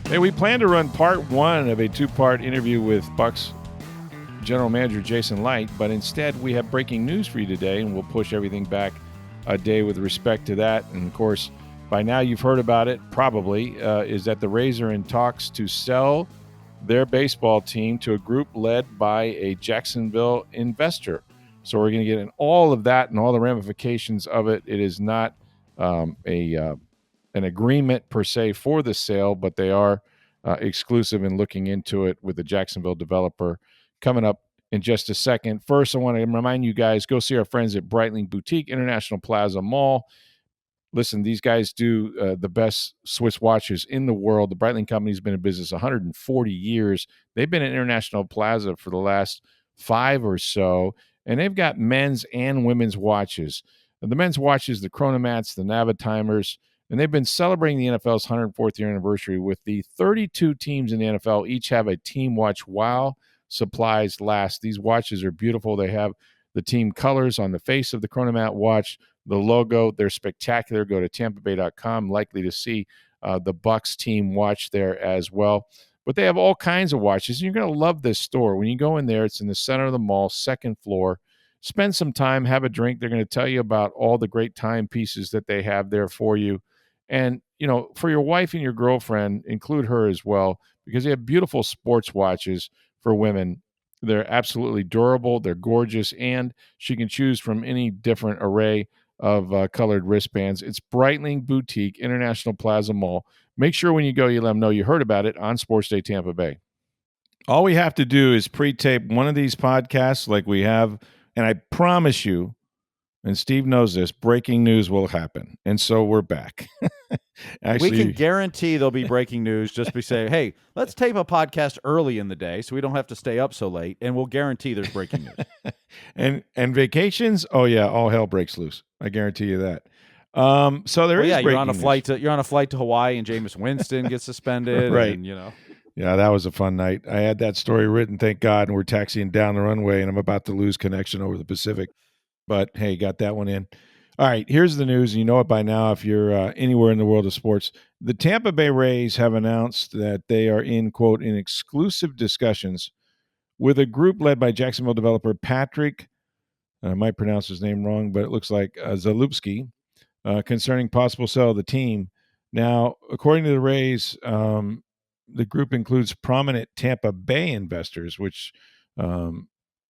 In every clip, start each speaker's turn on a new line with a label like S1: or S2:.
S1: Hey, we plan to run part one of a two-part interview with Bucs General Manager Jason Licht, but instead we have breaking news for you today, and we'll push everything back a day with respect to that. And, of course, by now you've heard about it, probably, is that the Rays are in talks to sell their baseball team to a group led by a Jacksonville investor. So we're going to get in all of that and all the ramifications of it. It is not an agreement per se for the sale, but they are exclusive in looking into it with the Jacksonville developer. Coming up in just a second. First, I want to remind you guys, go see our friends at Breitling Boutique, International Plaza Mall. Listen, these guys do the best Swiss watches in the world. The Breitling Company's been in business 140 years. They've been at International Plaza for the last 5 or so, and they've got men's and women's watches. The men's watches, the Chronomats, the Navatimers, and they've been celebrating the NFL's 104th year anniversary with the 32 teams in the NFL each have a team watch while supplies last. These watches are beautiful. They have the team colors on the face of the Chronomat watch, the logo. They're spectacular. Go to tampabay.com, likely to see the Bucs team watch there as well. But they have all kinds of watches, and you're going to love this store. When you go in there, it's in the center of the mall, second floor. Spend some time, have a drink. They're going to tell you about all the great timepieces that they have there for you. And, you know, for your wife and your girlfriend, include her as well, because they have beautiful sports watches for women. They're absolutely durable. They're gorgeous. And she can choose from any different array of colored wristbands. It's Breitling Boutique, International Plaza Mall. Make sure when you go, you let them know you heard about it on Sports Day Tampa Bay. All we have to do is pre-tape one of these podcasts like we have, and I promise you, and Steve knows this, breaking news will happen. And so we're back.
S2: Actually, we can guarantee there'll be breaking news. Just be saying, hey, let's tape a podcast early in the day so we don't have to stay up so late, and we'll guarantee there's breaking news.
S1: and vacations, oh yeah, all hell breaks loose. I guarantee you that. So there is breaking
S2: you're on a flight to Hawaii, and Jameis Winston gets suspended,
S1: right?
S2: And, you know.
S1: Yeah, that was a fun night. I had that story written, thank God, and we're taxiing down the runway, and I'm about to lose connection over the Pacific. But, hey, got that one in. All right, here's the news. You know it by now if you're anywhere in the world of sports. The Tampa Bay Rays have announced that they are in, quote, in exclusive discussions with a group led by Jacksonville developer Patrick, I might pronounce his name wrong, but it looks like Zalupski, concerning possible sale of the team. Now, according to the Rays, the group includes prominent Tampa Bay investors, which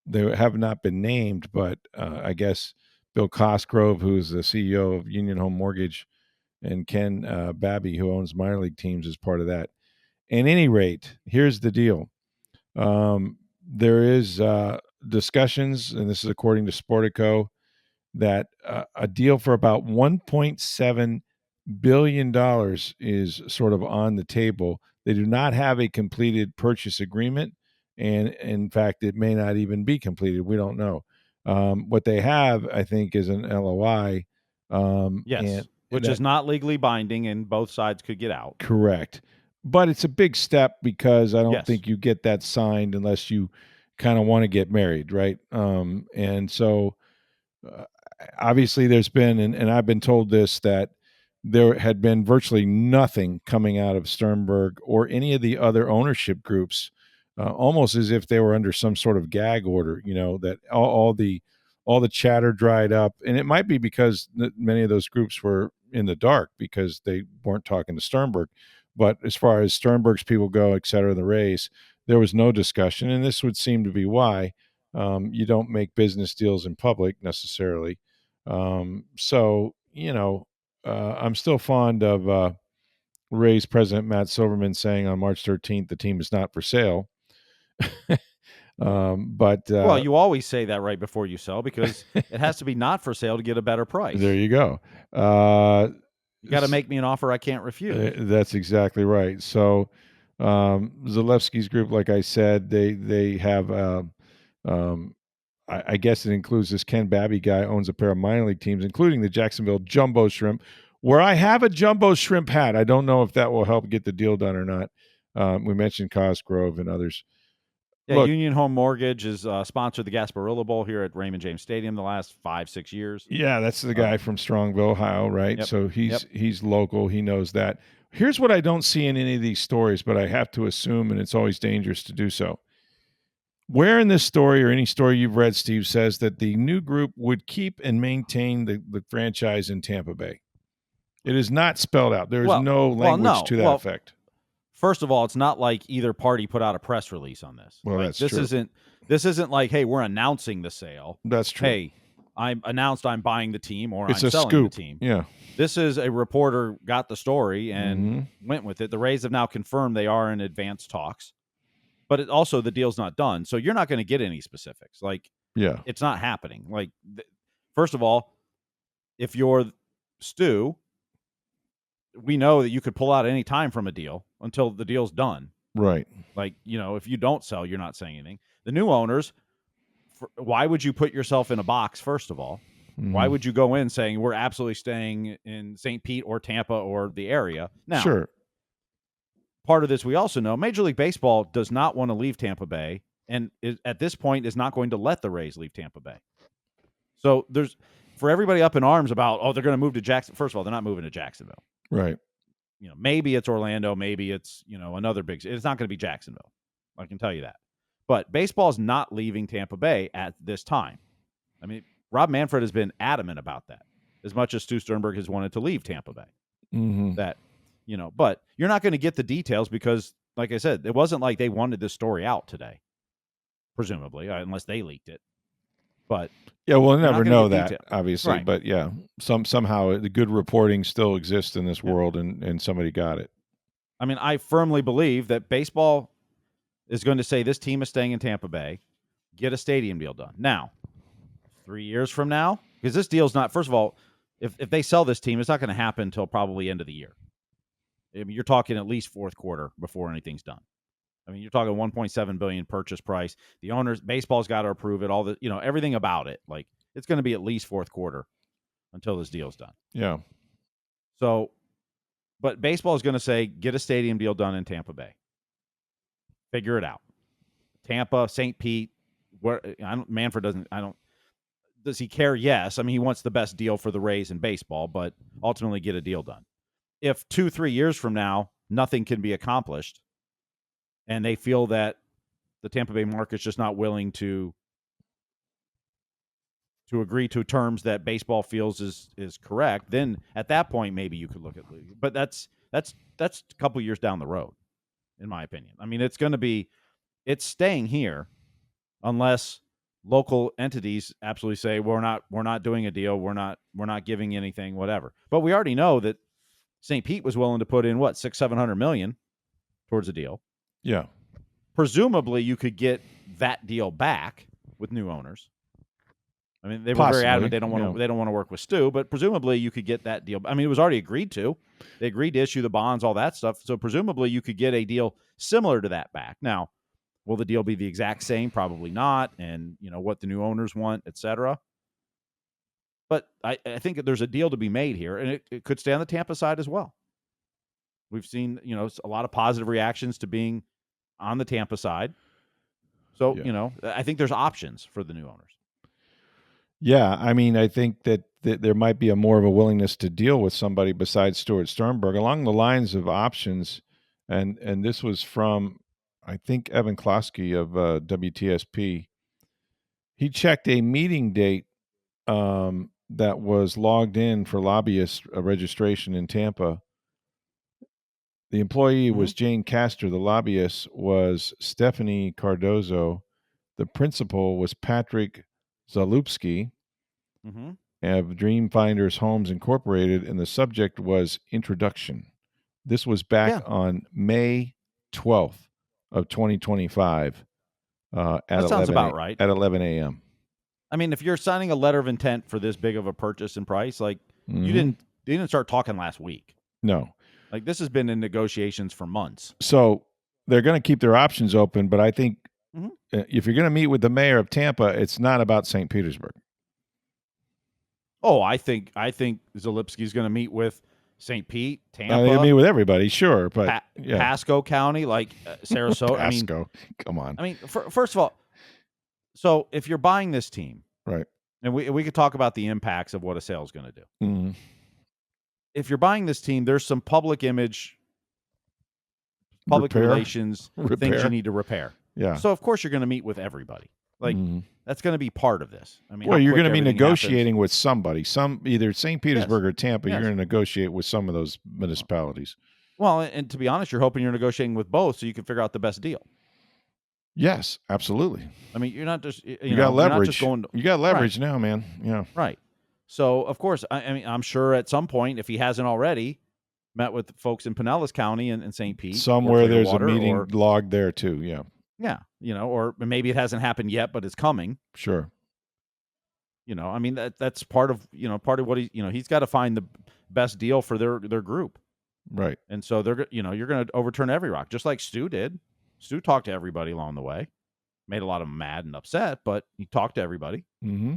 S1: they have not been named, but I guess Bill Cosgrove, who's the CEO of Union Home Mortgage, and Ken Babby, who owns minor league teams, is part of that. At any rate, here's the deal. There is discussions, and this is according to Sportico, that a deal for about $1.7 billion is sort of on the table. They do not have a completed purchase agreement. And in fact, it may not even be completed. We don't know. What they have, I think, is an LOI.
S2: Yes, which is not legally binding, and both sides could get out.
S1: Correct. But it's a big step because I don't think you get that signed unless you kind of want to get married, right? And so obviously there's been, and I've been told this, that there had been virtually nothing coming out of Sternberg or any of the other ownership groups, almost as if they were under some sort of gag order, you know, that all the chatter dried up. And it might be because many of those groups were in the dark because they weren't talking to Sternberg. But as far as Sternberg's people go, et cetera, the Rays, there was no discussion. And this would seem to be why you don't make business deals in public necessarily. So, you know, I'm still fond of Rays president Matt Silverman saying on March 13th the team is not for sale. But
S2: well, you always say that right before you sell because it has to be not for sale to get a better price.
S1: There you go.
S2: You got to make me an offer I can't refuse.
S1: That's exactly right. So Zalewski's group, like I said, they have I guess it includes this Ken Babby guy, owns a pair of minor league teams, including the Jacksonville Jumbo Shrimp, where I have a Jumbo Shrimp hat. I don't know if that will help get the deal done or not. We mentioned Cosgrove and others.
S2: Yeah, look, Union Home Mortgage has sponsored the Gasparilla Bowl here at Raymond James Stadium the last 5-6 years.
S1: Yeah, that's the guy from Strongville, Ohio, right? Yep, so he's local. He knows that. Here's what I don't see in any of these stories, but I have to assume, and it's always dangerous to do so. Where in this story or any story you've read, Steve, says that the new group would keep and maintain the franchise in Tampa Bay? It is not spelled out. There is no language to that effect.
S2: First of all, it's not like either party put out a press release on this.
S1: Well,
S2: right?
S1: That's true.
S2: This isn't like, hey, we're announcing the sale.
S1: That's true.
S2: Hey, I'm buying the team, or
S1: it's
S2: I'm
S1: a
S2: selling
S1: scoop.
S2: the team.
S1: Yeah.
S2: This is a reporter got the story and went with it. The Rays have now confirmed they are in advanced talks, but also the deal's not done. So you're not going to get any specifics. Like, it's not happening. Like, first of all, if you're Stu, we know that you could pull out any time from a deal until the deal's done.
S1: Right.
S2: Like, if you don't sell, you're not saying anything. The new owners, why would you put yourself in a box, first of all? Why would you go in saying we're absolutely staying in St. Pete or Tampa or the area? Now,
S1: sure.
S2: Part of this we also know, Major League Baseball does not want to leave Tampa Bay, and at this point is not going to let the Rays leave Tampa Bay. So there's, for everybody up in arms about, they're going to move to Jackson. First of all, they're not moving to Jacksonville.
S1: Right.
S2: Maybe it's Orlando, maybe it's, another big. It's not going to be Jacksonville. I can tell you that. But baseball is not leaving Tampa Bay at this time. I mean, Rob Manfred has been adamant about that, as much as Stu Sternberg has wanted to leave Tampa Bay. That, but you're not going to get the details because, like I said, it wasn't like they wanted this story out today, presumably, unless they leaked it. But
S1: yeah, we'll never know that, obviously.
S2: Right.
S1: But yeah, somehow the good reporting still exists in this world, and somebody got it.
S2: I mean, I firmly believe that baseball is going to say this team is staying in Tampa Bay, get a stadium deal done. Now, 3 years from now, because this deal's not, first of all, if they sell this team, it's not going to happen until probably end of the year. I mean, you're talking at least fourth quarter before anything's done. I mean, you're talking $1.7 billion purchase price. The owners, baseball's got to approve it. All the, everything about it. Like, it's going to be at least fourth quarter until this deal's done.
S1: Yeah.
S2: So, but baseball is going to say, get a stadium deal done in Tampa Bay. Figure it out. Tampa, St. Pete. Where Manfred doesn't. Does he care? Yes. I mean, he wants the best deal for the Rays in baseball, but ultimately get a deal done. If 2-3 years from now nothing can be accomplished, and they feel that the Tampa Bay market's just not willing to agree to terms that baseball feels is correct, then at that point maybe you could look at league. But that's a couple years down the road, in my opinion. I mean, it's staying here unless local entities absolutely say we're not doing a deal, we're not giving anything, whatever. But we already know that St. Pete was willing to put in $600-700 million towards a deal.
S1: Yeah.
S2: Presumably, you could get that deal back with new owners. I mean, they were very adamant they don't want to work with Stu, but presumably you could get that deal. I mean, it was already agreed to. They agreed to issue the bonds, all that stuff. So presumably you could get a deal similar to that back. Now, will the deal be the exact same? Probably not. And what the new owners want, et cetera. But I think there's a deal to be made here, and it could stay on the Tampa side as well. We've seen, a lot of positive reactions to being on the Tampa side. So, I think there's options for the new owners.
S1: Yeah, I mean, I think that there might be more of a willingness to deal with somebody besides Stuart Sternberg along the lines of options. And this was from, I think, Evan Klosky of WTSP. He checked a meeting date that was logged in for lobbyist registration in Tampa. The employee was Jane Castor. The lobbyist was Stephanie Cardozo. The principal was Patrick Zalupski of Dreamfinders Homes Incorporated, and the subject was introduction. This was back on May 12th of 2025
S2: that sounds about right.
S1: At 11 a.m.
S2: I mean, if you're signing a letter of intent for this big of a purchase and price, like you didn't start talking last week.
S1: No.
S2: Like, this has been in negotiations for months.
S1: So they're going to keep their options open, but I think if you're going to meet with the mayor of Tampa, it's not about St. Petersburg.
S2: Oh, I think Zalupski's going to meet with St. Pete, Tampa.
S1: They're going to meet with everybody, sure, but
S2: Pasco County, like Sarasota.
S1: Pasco, come on.
S2: I mean, first of all, so if you're buying this team,
S1: right,
S2: and we could talk about the impacts of what a sale is going to do.
S1: Mm-hmm.
S2: If you're buying this team, there's some public image public relations things you need to repair.
S1: Yeah.
S2: So of course you're going to meet with everybody. Like that's going to be part of this. I mean,
S1: well, you're going to be negotiating with somebody, either St. Petersburg or Tampa.
S2: Yes.
S1: You're going to negotiate with some of those municipalities.
S2: Well, and to be honest, you're hoping you're negotiating with both so you can figure out the best deal.
S1: Yes, absolutely.
S2: I mean, you're not just
S1: you got leverage. You got leverage now, man. Yeah.
S2: Right. So of course, I mean, I'm sure at some point, if he hasn't already, met with folks in Pinellas County and St. Pete.
S1: Somewhere there's a meeting logged there too. Yeah.
S2: Yeah. Or maybe it hasn't happened yet, but it's coming.
S1: Sure.
S2: I mean, that's part of what he's got to find the best deal for their group.
S1: Right.
S2: And so you're going to overturn every rock, just like Stu did. Stu talked to everybody along the way, made a lot of them mad and upset, but he talked to everybody.
S1: Mm-hmm.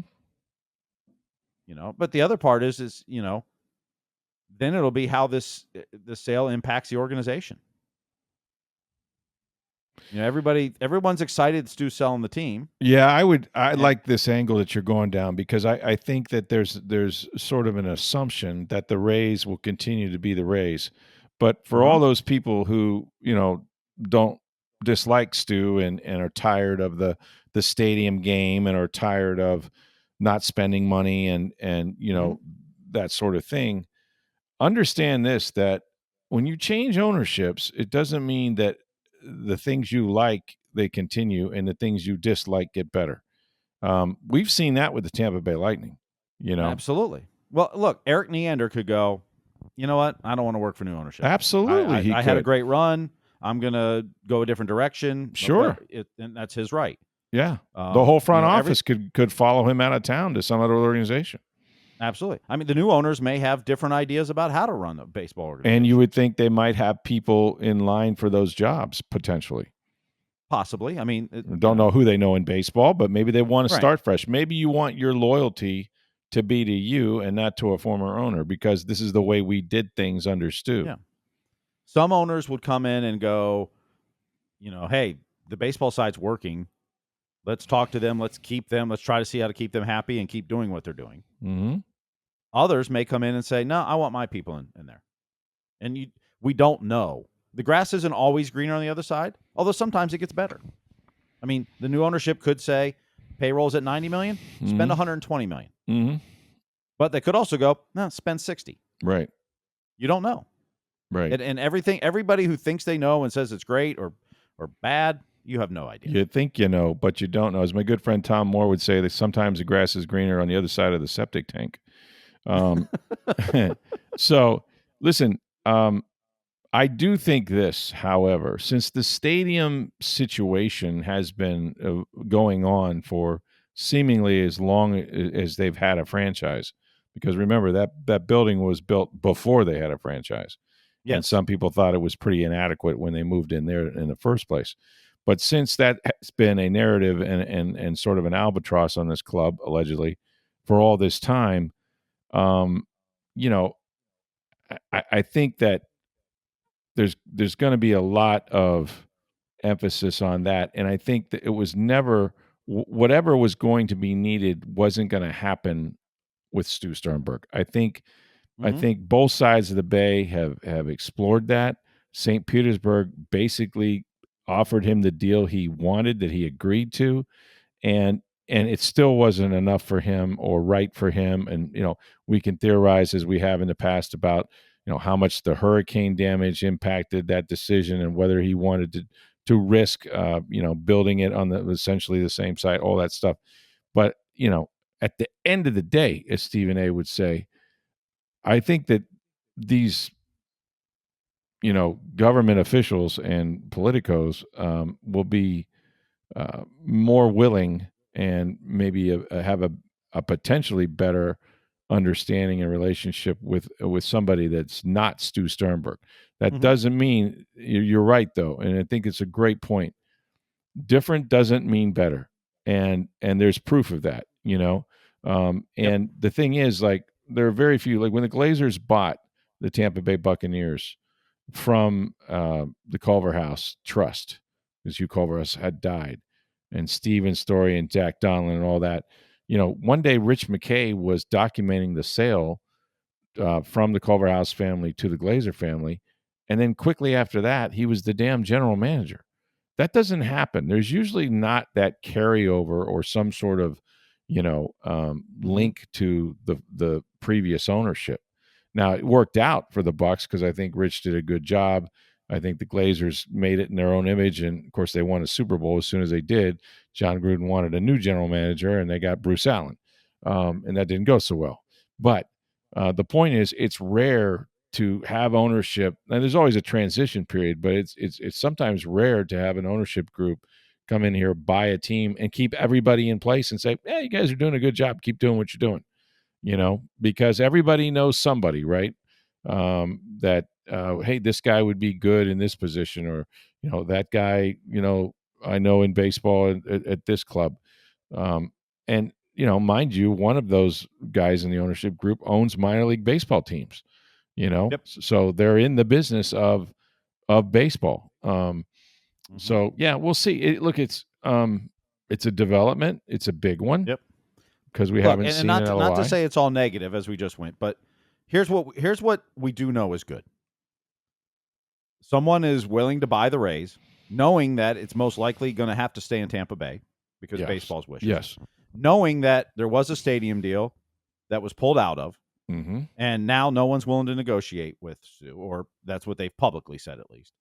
S2: But the other part is then it'll be how the sale impacts the organization. Everyone's excited Stu's selling the team.
S1: Yeah, I like this angle that you're going down because I think that there's sort of an assumption that the Rays will continue to be the Rays. But for all those people who, don't dislike Stu and are tired of the stadium game and are tired of not spending money and that sort of thing, understand this, that when you change ownerships, it doesn't mean that the things you like, they continue, and the things you dislike get better. We've seen that with the Tampa Bay Lightning,
S2: Absolutely. Well, look, Eric Neander could go, you know what? I don't want to work for new ownership.
S1: Absolutely.
S2: I had a great run. I'm going to go a different direction.
S1: Sure.
S2: And that's his right.
S1: Yeah. The whole front office could follow him out of town to some other organization.
S2: Absolutely. I mean, the new owners may have different ideas about how to run a baseball organization.
S1: And you would think they might have people in line for those jobs, potentially.
S2: Possibly. I mean,
S1: don't know who they know in baseball, but maybe they want to start fresh. Maybe you want your loyalty to be to you and not to a former owner, because this is the way we did things under Stu.
S2: Yeah. Some owners would come in and go, hey, the baseball side's working. Let's talk to them. Let's keep them. Let's try to see how to keep them happy and keep doing what they're doing.
S1: Mm-hmm.
S2: Others may come in and say, no, I want my people in there. And we don't know. The grass isn't always greener on the other side, although sometimes it gets better. I mean, the new ownership could say payroll's at $90 million, spend $120 million.
S1: Mm-hmm.
S2: But they could also go, no, spend $60.
S1: Right.
S2: You don't know.
S1: Right.
S2: And everybody who thinks they know and says it's great or bad, you have no idea.
S1: You think you know, but you don't know. As my good friend Tom Moore would say, that sometimes the grass is greener on the other side of the septic tank. So, listen, I do think this, however, since the stadium situation has been going on for seemingly as long as they've had a franchise, because remember, that building was built before they had a franchise. Yes. And some people thought it was pretty inadequate when they moved in there in the first place. But since that has been a narrative and sort of an albatross on this club, allegedly, for all this time, I think that there's going to be a lot of emphasis on that. And I think that it was never, whatever was going to be needed wasn't going to happen with Stu Sternberg. I think both sides of the Bay have explored that. St. Petersburg basically offered him the deal he wanted, that he agreed to, and it still wasn't enough for him or right for him. And we can theorize, as we have in the past, about how much the hurricane damage impacted that decision and whether he wanted to risk building it on essentially the same site, all that stuff. But at the end of the day, as Stephen A. would say, I think that these government officials and politicos will be more willing and maybe have a potentially better understanding and relationship with somebody that's not Stu Sternberg. That doesn't mean, you're right though, and I think it's a great point. Different doesn't mean better, and there's proof of that. And the thing is, like, there are very few, like when the Glazers bought the Tampa Bay Buccaneers from the Culver House Trust, because Hugh Culver House had died, and Steven Story and Jack Donlin and all that. One day Rich McKay was documenting the sale from the Culver House family to the Glazer family, And then quickly after that, he was the damn general manager. That doesn't happen. There's usually not that carryover or some sort of, link to the previous ownership. Now it worked out for the Bucks because I think Rich did a good job. I think the Glazers made it in their own image, and of course they won a Super Bowl as soon as they did. John Gruden wanted a new general manager, and they got Bruce Allen, and that didn't go so well. But the point is, it's rare to have ownership, and there's always a transition period, but it's sometimes rare to have an ownership group come in here, buy a team, and keep everybody in place and say, "Yeah, you guys are doing a good job. Keep doing what you're doing." Because everybody knows somebody, right? That hey, this guy would be good in this position, or that guy, I know in baseball at this club, and mind you, one of those guys in the ownership group owns minor league baseball teams.
S2: Yep.
S1: So they're in the business of baseball. So yeah, we'll see. It's a development. It's a big one.
S2: Yep.
S1: Because we haven't seen
S2: not
S1: an
S2: to,
S1: LOI.
S2: not to say it's all negative as we just went, but here's what we do know is good. Someone is willing to buy the Rays, knowing that it's most likely going to have to stay in Tampa Bay because baseball's wishes.
S1: Yes.
S2: Knowing that there was a stadium deal that was pulled out of, and now no one's willing to negotiate with Stu, or that's what they've publicly said at least.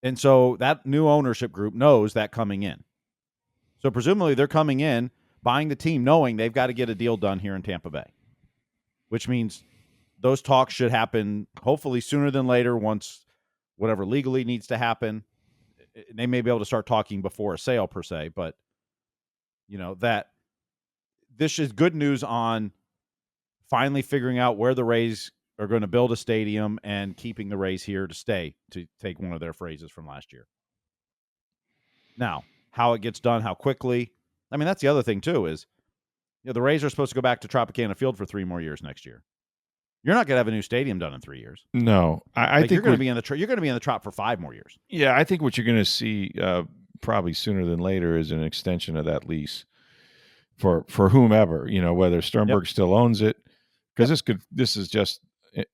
S2: And so that new ownership group knows that coming in. So presumably they're coming in, buying the team, knowing they've got to get a deal done here in Tampa Bay, which means those talks should happen hopefully sooner than later once whatever legally needs to happen. They may be able to start talking before a sale per se, but that this is good news on finally figuring out where the Rays are going to build a stadium and keeping the Rays here to stay, to take one of their phrases from last year. Now, how it gets done, how quickly. I mean, that's the other thing too is, the Rays are supposed to go back to Tropicana Field for 3 more years next year. You're not going to have a new stadium done in 3 years.
S1: No, I think
S2: you're going to be in the you're going to be in the Trop for 5 more years.
S1: Yeah, I think what you're going to see probably sooner than later is an extension of that lease for whomever, whether Sternberg still owns it, because this is just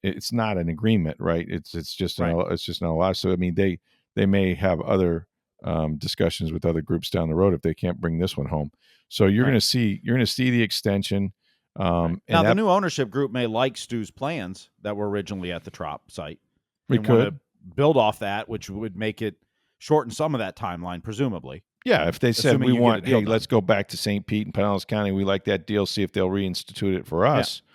S1: it's not an agreement, right? It's just it's just not a lot. So I mean, they may have other discussions with other groups down the road if they can't bring this one home. So you're going to see the extension.
S2: Now the new ownership group may like Stu's plans that were originally at the Trop site.
S1: We could
S2: build off that, which would make it shorten some of that timeline, presumably.
S1: Yeah, if they said let's go back to St. Pete and Pinellas County, we like that deal, see if they'll reinstitute it for us. Yeah.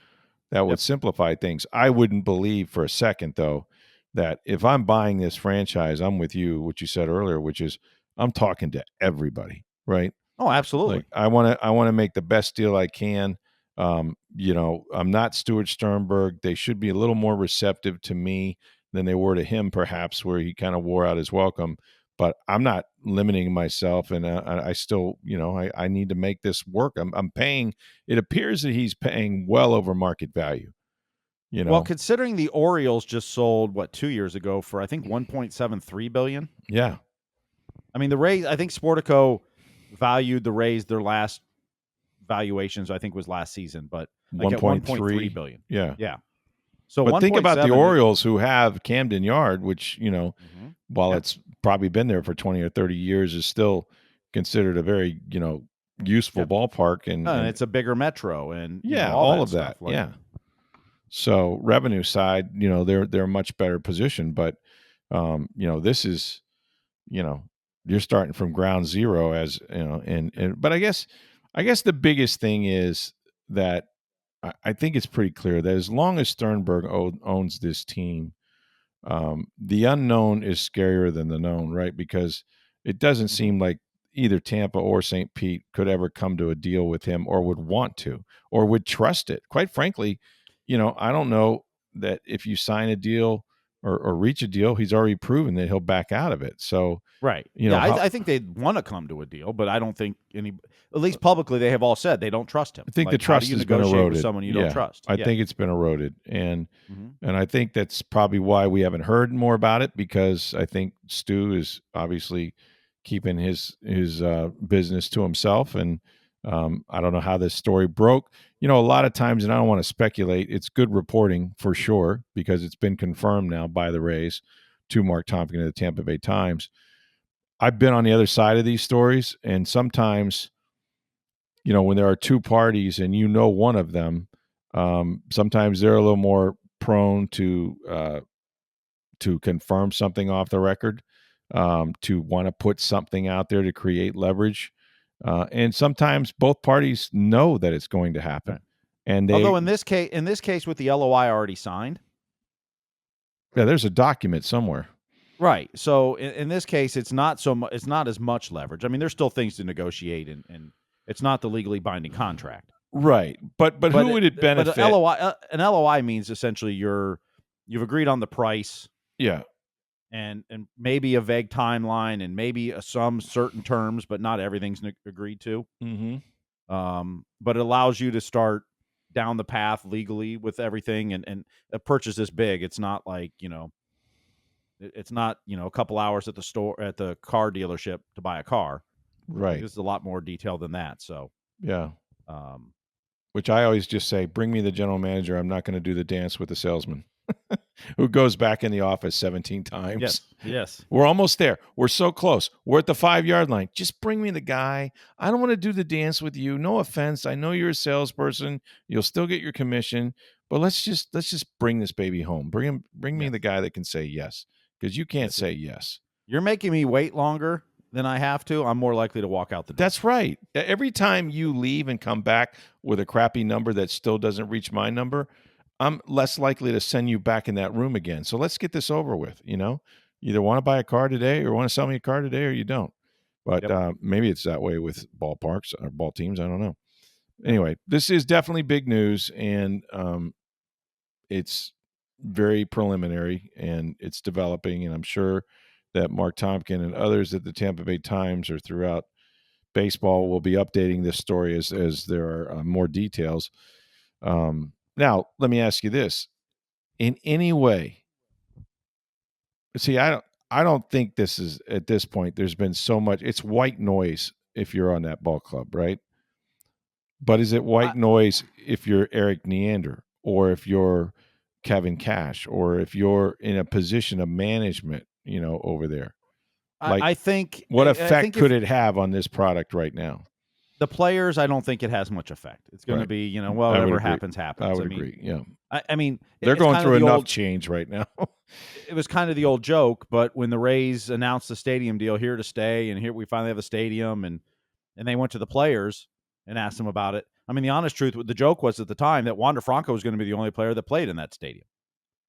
S1: That would simplify things. I wouldn't believe for a second, though, that if I'm buying this franchise, I'm with you, what you said earlier, which is I'm talking to everybody, right?
S2: Oh, absolutely.
S1: Like, I want to make the best deal I can. I'm not Stuart Sternberg. They should be a little more receptive to me than they were to him, perhaps, where he kind of wore out his welcome. But I'm not limiting myself, and I still, I need to make this work. I'm paying. It appears that he's paying well over market value.
S2: Well, considering the Orioles just sold 2 years ago for I think $1.73 billion.
S1: Yeah,
S2: I mean the Rays. I think Sportico valued the Rays, their last valuations I think was last season, but like 1.3 billion.
S1: Yeah.
S2: So,
S1: but think about the Orioles who have Camden Yard, which while it's probably been there for 20 or 30 years, is still considered a very useful ballpark, and
S2: it's a bigger metro, and
S1: all of that. So revenue side, they're much better positioned, but this is you're starting from ground zero, as but I guess the biggest thing is that I think it's pretty clear that as long as Sternberg owns this team, the unknown is scarier than the known, right? Because it doesn't seem like either Tampa or St. Pete could ever come to a deal with him, or would want to, or would trust it. Quite frankly, I don't know that if you sign a deal or reach a deal, he's already proven that he'll back out of it. So
S2: right, I think they'd want to come to a deal, but I don't think at least publicly, they have all said they don't trust him.
S1: I think the trust has been eroded.
S2: With someone you don't trust.
S1: I think it's been eroded, and I think that's probably why we haven't heard more about it, because I think Stu is obviously keeping his business to himself, and I don't know how this story broke. A lot of times, and I don't want to speculate, it's good reporting for sure because it's been confirmed now by the Rays to Mark Tompkins of the Tampa Bay Times. I've been on the other side of these stories, and sometimes, when there are two parties and one of them, sometimes they're a little more prone to confirm something off the record, to want to put something out there to create leverage. And sometimes both parties know that it's going to happen. And
S2: although in this case with the LOI already signed,
S1: there's a document somewhere.
S2: Right. So in this case, it's not it's not as much leverage. I mean, there's still things to negotiate, and it's not the legally binding contract.
S1: Right. But who would it benefit?
S2: But an LOI means essentially you've agreed on the price.
S1: Yeah.
S2: And maybe a vague timeline and maybe some certain terms, but not everything's agreed to.
S1: Mm-hmm.
S2: But it allows you to start down the path legally with everything. And a purchase this big, it's not like, it's not, a couple hours at the car dealership to buy a car.
S1: Right.
S2: It's a lot more detailed than that. So,
S1: yeah. Which I always just say, bring me the general manager. I'm not going to do the dance with the salesman who goes back in the office 17 times.
S2: Yes.
S1: We're almost there. We're so close. We're at the 5-yard line. Just bring me the guy. I don't want to do the dance with you. No offense. I know you're a salesperson. You'll still get your commission, but let's just bring this baby home. Bring me the guy that can say yes, because you can't say yes.
S2: You're making me wait longer than I have to. I'm more likely to walk out the door.
S1: That's right. Every time you leave and come back with a crappy number that still doesn't reach my number, I'm less likely to send you back in that room again. So let's get this over with. You either want to buy a car today or want to sell me a car today, or you don't. But maybe it's that way with ballparks or ball teams. I don't know. Anyway, this is definitely big news, and it's very preliminary, and it's developing, and I'm sure that Mark Tompkins and others at the Tampa Bay Times or throughout baseball will be updating this story as there are more details. Now, let me ask you this. In any way, see, I don't think this is, at this point, there's been so much, it's white noise if you're on that ball club, right? But is it white noise if you're Eric Neander, or if you're Kevin Cash, or if you're in a position of management, over there?
S2: I think.
S1: What effect could it have on this product right now?
S2: The players, I don't think it has much effect. It's going to be, whatever happens.
S1: I would agree. Yeah.
S2: I mean,
S1: they're going through enough change right now.
S2: It was kind of the old joke, but when the Rays announced the stadium deal, here to stay, and here we finally have a stadium, and they went to the players and asked them about it. I mean, the honest truth, the joke was at the time that Wander Franco was going to be the only player that played in that stadium,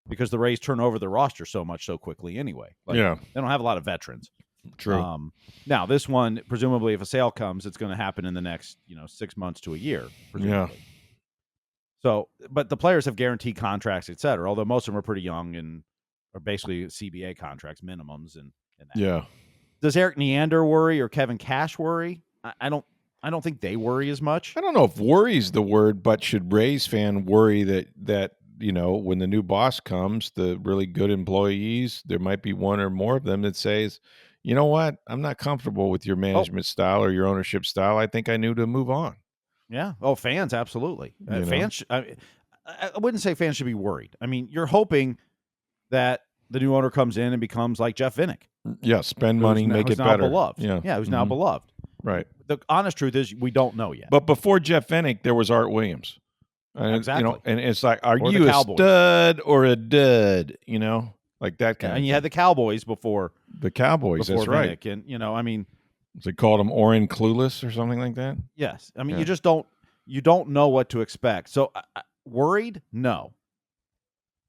S2: because the Rays turn over their roster so quickly anyway. They don't have a lot of veterans.
S1: True.
S2: Now, this one, presumably, if a sale comes, it's going to happen in the next 6 months to a year. Presumably. Yeah. So, but the players have guaranteed contracts, et cetera, although most of them are pretty young and are basically CBA contracts, minimums, and that.
S1: Yeah.
S2: Does Eric Neander worry or Kevin Cash worry? I don't think they worry as much.
S1: I don't know if worry is the word, but should Rays fan worry that when the new boss comes, the really good employees, there might be one or more of them that says, you know what, I'm not comfortable with your management style or your ownership style. I think I need to move on.
S2: Yeah. Oh, fans, absolutely. Fans, I wouldn't say fans should be worried. I mean, you're hoping that the new owner comes in and becomes like Jeff Vinik.
S1: Yeah, spend money, make it better.
S2: Beloved. Yeah, who's now beloved.
S1: Right.
S2: The honest truth is we don't know yet.
S1: But before Jeff Vinik, there was Art Williams.
S2: Exactly.
S1: And it's like, are you a stud or a dud? Like that kind of
S2: And you had the Cowboys before.
S1: The Cowboys, that's right.
S2: Vinik, and, I mean.
S1: They called him Orin Clueless or something like that?
S2: Yes. I mean, you don't know what to expect. So, worried? No.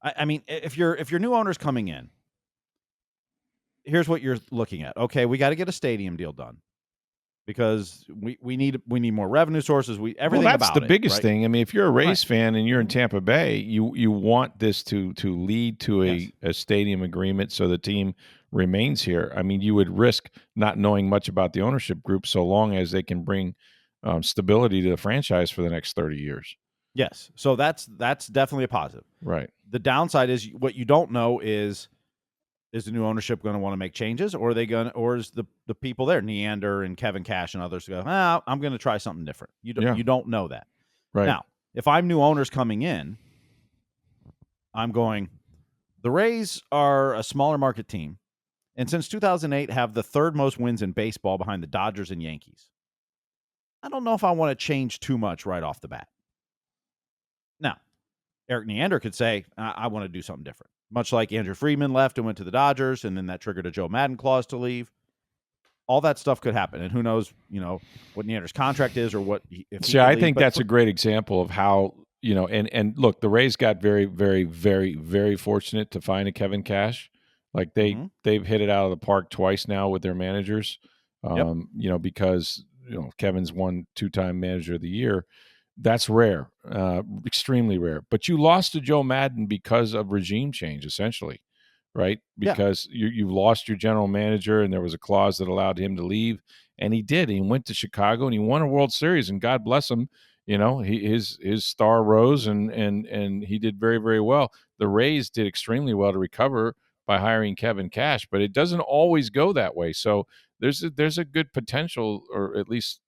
S2: I mean, if your new owner's coming in, here's what you're looking at. Okay, we got to get a stadium deal done, because we need more revenue sources. Everything
S1: that's
S2: about
S1: the
S2: it,
S1: biggest
S2: right?
S1: thing. I mean, if you're a Rays fan and you're in Tampa Bay, you want this to lead to a stadium agreement so the team remains here. I mean, you would risk not knowing much about the ownership group so long as they can bring stability to the franchise for the next 30 years.
S2: Yes. So that's definitely a positive.
S1: Right.
S2: The downside is what you don't know is is the new ownership going to want to make changes, or is the people there, Neander and Kevin Cash and others, go, I'm going to try something different. You don't know that.
S1: Right.
S2: Now, if I'm new owners coming in, I'm going, the Rays are a smaller market team, and since 2008 have the third most wins in baseball behind the Dodgers and Yankees. I don't know if I want to change too much right off the bat. Now, Eric Neander could say, I want to do something different. Much like Andrew Friedman left and went to the Dodgers, and then that triggered a Joe Madden clause to leave. All that stuff could happen, and who knows, what Neander's contract is or what.
S1: I think that's a great example of how and look, the Rays got very, very, very, very fortunate to find a Kevin Cash. Like they've hit it out of the park twice now with their managers. Because Kevin's won 2-time Manager of the Year. That's rare, extremely rare. But you lost to Joe Madden because of regime change, essentially, right? Because you lost your general manager, and there was a clause that allowed him to leave, and he did. He went to Chicago, and he won a World Series, and God bless him. His star rose, and he did very, very well. The Rays did extremely well to recover by hiring Kevin Cash, but it doesn't always go that way. So there's a good potential, or at least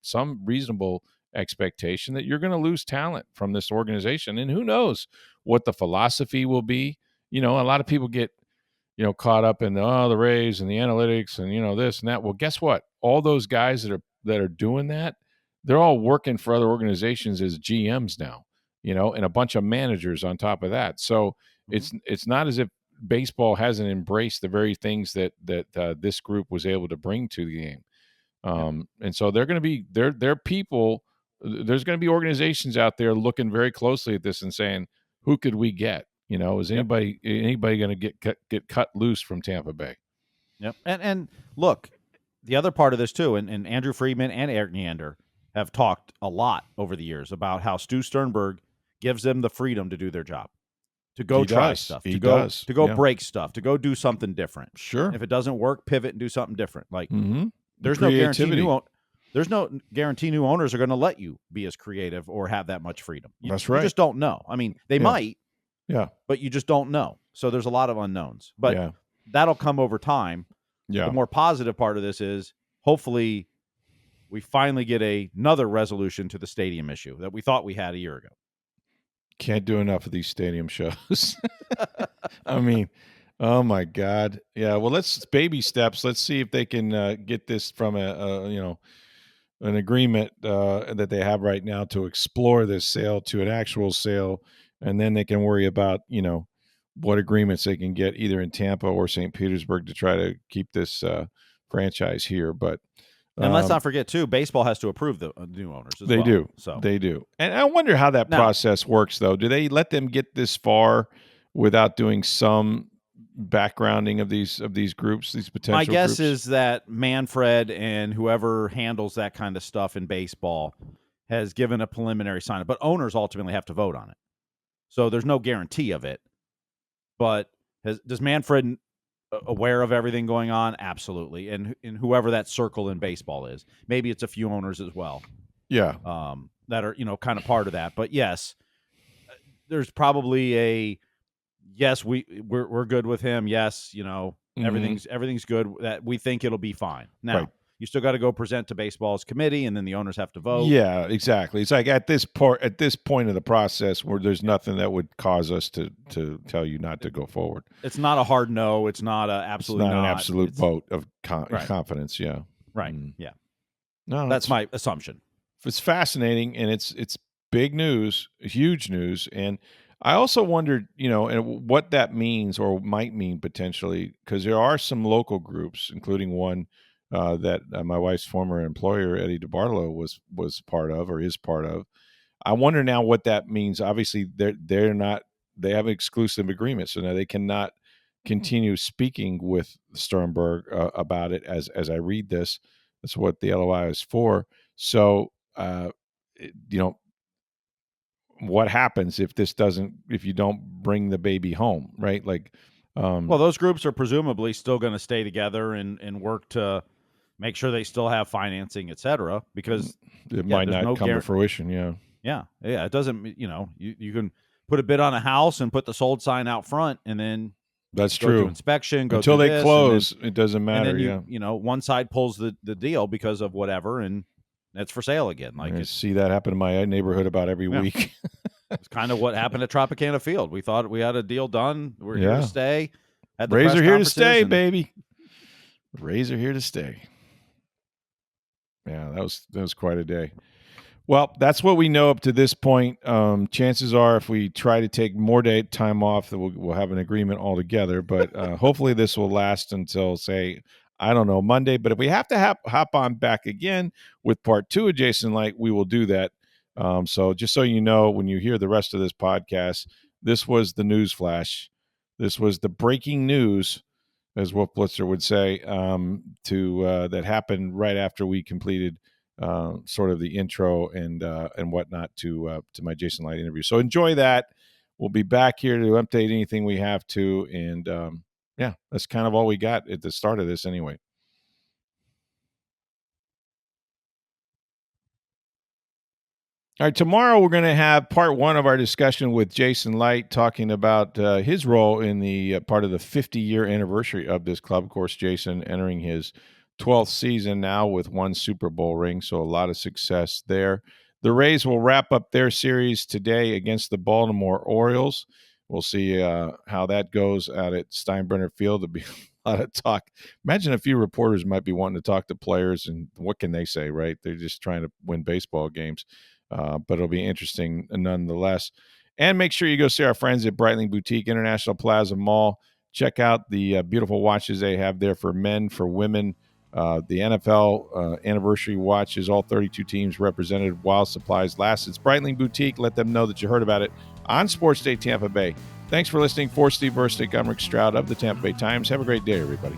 S1: some reasonable expectation that you're going to lose talent from this organization, and who knows what the philosophy will be. A lot of people get caught up in the Rays and the analytics and this and that. Well, guess what? All those guys that are doing that, they're all working for other organizations as GMs now, and a bunch of managers on top of that. So it's not as if baseball hasn't embraced the very things that this group was able to bring to the game. And so they're going to be they're people. There's going to be organizations out there looking very closely at this and saying, who could we get? Is anybody going to get cut loose from Tampa Bay?
S2: Yep. And look, the other part of this too, and Andrew Friedman and Eric Neander have talked a lot over the years about how Stu Sternberg gives them the freedom to do their job, to go try stuff, to go break stuff, to go do something different.
S1: Sure.
S2: And if it doesn't work, pivot and do something different. Like there's
S1: Creativity.
S2: no guarantee new owners are going to let you be as creative or have that much freedom.
S1: That's right.
S2: You just don't know. I mean, they might.
S1: Yeah.
S2: But you just don't know. So there's a lot of unknowns. But that'll come over time.
S1: Yeah.
S2: The more positive part of this is hopefully we finally get another resolution to the stadium issue that we thought we had a year ago.
S1: Can't do enough of these stadium shows. I mean, oh my God. Yeah. Well, let's baby steps. Let's see if they can get this from an agreement that they have right now to explore this sale to an actual sale. And then they can worry about, what agreements they can get either in Tampa or St. Petersburg to try to keep this franchise here. But
S2: and let's not forget, too, baseball has to approve the new owners as well.
S1: They do. And I wonder how that process works, though. Do they let them get this far without doing some backgrounding of these groups, these potential
S2: My guess
S1: groups?
S2: is that Manfred and whoever handles that kind of stuff in baseball has given a preliminary sign-up, but owners ultimately have to vote on it. So there's no guarantee of it. But does Manfred aware of everything going on? Absolutely. And whoever that circle in baseball is. Maybe it's a few owners as well.
S1: Yeah.
S2: That are, kind of part of that. But yes, there's probably a yes, we're good with him. Yes, everything's good. That we think it'll be fine. Now, you still got to go present to baseball's committee, and then the owners have to vote.
S1: Yeah, exactly. It's like at this point of the process where there's nothing that would cause us to tell you not to go forward.
S2: It's not a hard no. It's not an absolute.
S1: It's not an absolute vote of confidence. Yeah.
S2: Right. Yeah.
S1: No,
S2: that's my assumption.
S1: It's fascinating, and it's big news, huge news, and I also wondered, and what that means or might mean potentially, because there are some local groups, including one that my wife's former employer, Eddie DeBartolo, was part of or is part of. I wonder now what that means. Obviously, they have an exclusive agreement, so now they cannot continue speaking with Sternberg about it. As I read this, that's what the LOI is for. So, what happens if you don't bring the baby home, right? Like,
S2: well, those groups are presumably still going to stay together and work to make sure they still have financing, et cetera, because
S1: it might not come to fruition.
S2: Yeah. It doesn't, you can put a bid on a house and put the sold sign out front, and then
S1: That's
S2: go
S1: true.
S2: to inspection, go
S1: until
S2: through
S1: they close, it doesn't matter.
S2: And then you know, one side pulls the deal because of whatever, and it's for sale again. Like,
S1: I see that happen in my neighborhood about every week.
S2: It's kind of what happened at Tropicana Field. We thought we had a deal done. We're here to stay.
S1: Had the Rays are here to stay, baby. Rays are here to stay. Yeah, that was quite a day. Well, that's what we know up to this point. Chances are, if we try to take more time off, that we'll have an agreement altogether. But hopefully, this will last until, say, I don't know, Monday. But if we have to hop on back again with part 2 of Jason Light, we will do that. So just so you know, when you hear the rest of this podcast, this was the news flash. This was the breaking news, as Wolf Blitzer would say, that happened right after we completed sort of the intro and whatnot to my Jason Light interview. So enjoy that. We'll be back here to update anything we have to, and yeah, that's kind of all we got at the start of this anyway. All right, tomorrow we're going to have part 1 of our discussion with Jason Light, talking about his role in the part of the 50-year anniversary of this club. Of course, Jason entering his 12th season now with 1 Super Bowl ring, so a lot of success there. The Rays will wrap up their series today against the Baltimore Orioles. We'll see how that goes out at Steinbrenner Field. There'll be a lot of talk. Imagine a few reporters might be wanting to talk to players, and what can they say, right? They're just trying to win baseball games. But it'll be interesting nonetheless. And make sure you go see our friends at Breitling Boutique, International Plaza Mall. Check out the beautiful watches they have there for men, for women. The NFL anniversary watches, all 32 teams represented while supplies last. It's Breitling Boutique. Let them know that you heard about it on Sports Day Tampa Bay. Thanks for listening. For Steve Versnick, I'm Rick Stroud of the Tampa Bay Times. Have a great day, everybody.